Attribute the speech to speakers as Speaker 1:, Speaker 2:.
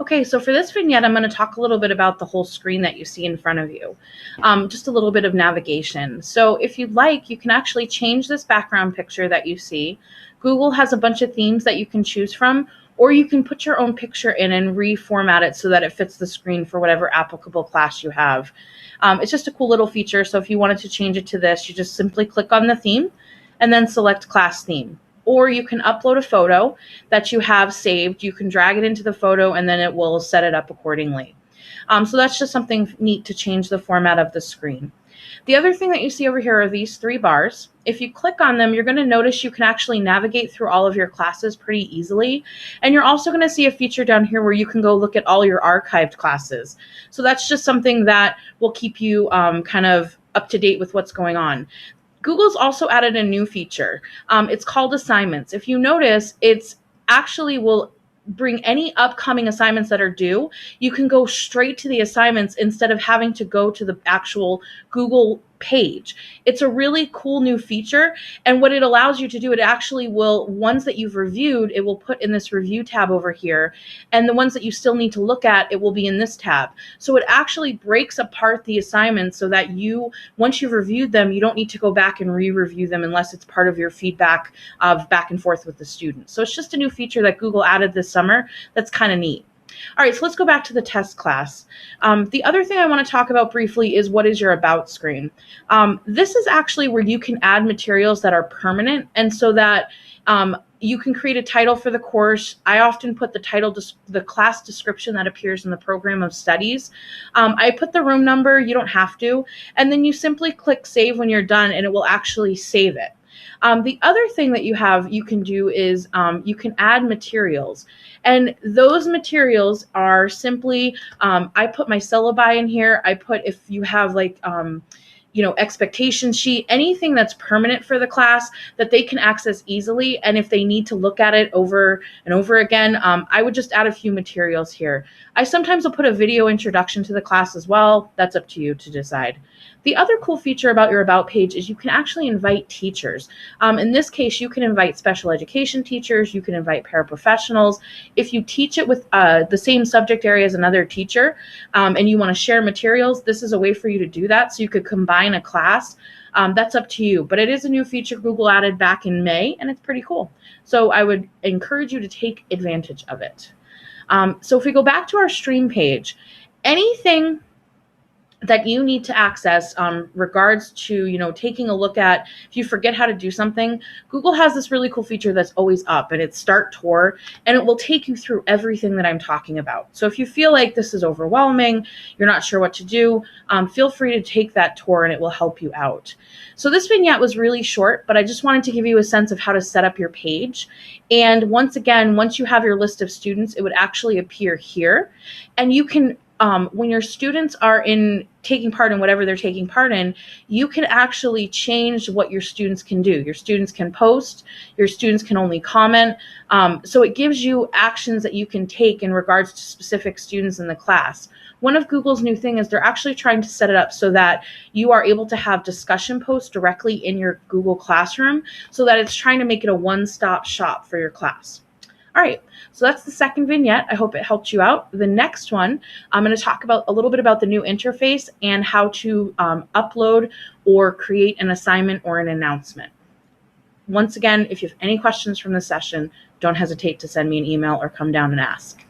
Speaker 1: Okay, so for this vignette, I'm going to talk a little bit about the whole screen that you see in front of you. Just a little bit of navigation. So if you'd like, you can actually change this background picture that you see. Google has a bunch of themes that you can choose from, or you can put your own picture in and reformat it so that it fits the screen for whatever applicable class you have. It's just a cool little feature. So if you wanted to change it to this, you just simply click on the theme and then select class theme. Or you can upload a photo that you have saved. You can drag it into the photo and then it will set it up accordingly. So that's just something neat to change the format of the screen. The other thing that you see over here are these 3 bars. If you click on them, you're going to notice you can actually navigate through all of your classes pretty easily. And you're also going to see a feature down here where you can go look at all your archived classes. So that's just something that will keep you kind of up to date with what's going on. Google's also added a new feature. It's called assignments. If you notice, it's actually will bring any upcoming assignments that are due. You can go straight to the assignments instead of having to go to the actual Google page. It's a really cool new feature. And what it allows you to do, it actually will, ones that you've reviewed, it will put in this review tab over here. And the ones that you still need to look at, it will be in this tab. So it actually breaks apart the assignments so that you, once you've reviewed them, you don't need to go back and re-review them unless it's part of your feedback of back and forth with the students. So it's just a new feature that Google added this summer that's kind of neat. All right, so let's go back to the test class. The other thing I want to talk about briefly is what is your about screen. This is actually where you can add materials that are permanent, and so that you can create a title for the course. I often put the title, the class description that appears in the program of studies. I put the room number, you don't have to, and then you simply click save when you're done and it will actually save it. The other thing that you can do is you can add materials. And those materials are simply, I put my syllabi in here. I put, if you have like, expectation sheet, anything that's permanent for the class that they can access easily. And if they need to look at it over and over again, I would just add a few materials here. I sometimes will put a video introduction to the class as well. That's up to you to decide. The other cool feature about your About page is you can actually invite teachers. In this case, you can invite special education teachers, you can invite paraprofessionals. If you teach it with the same subject area as another teacher and you want to share materials, this is a way for you to do that. So you could combine a class. That's up to you, but it is a new feature Google added back in May, and it's pretty cool. So I would encourage you to take advantage of it. So if we go back to our stream page, anything that you need to access regards to, taking a look at, if you forget how to do something, Google has this really cool feature that's always up, and it's Start Tour, and it will take you through everything that I'm talking about. So if you feel like this is overwhelming, you're not sure what to do, feel free to take that tour and it will help you out. So this vignette was really short, but I just wanted to give you a sense of how to set up your page. And once again, once you have your list of students, it would actually appear here, and you can when your students are taking part in whatever they're taking part in, you can actually change what your students can do. Your students can post, your students can only comment. So it gives you actions that you can take in regards to specific students in the class. One of Google's new thing is they're actually trying to set it up so that you are able to have discussion posts directly in your Google Classroom, so that it's trying to make it a one-stop shop for your class. All right, so that's the second vignette. I hope it helped you out. The next one, I'm going to talk about a little bit about the new interface and how to upload or create an assignment or an announcement. Once again, if you have any questions from this session, don't hesitate to send me an email or come down and ask.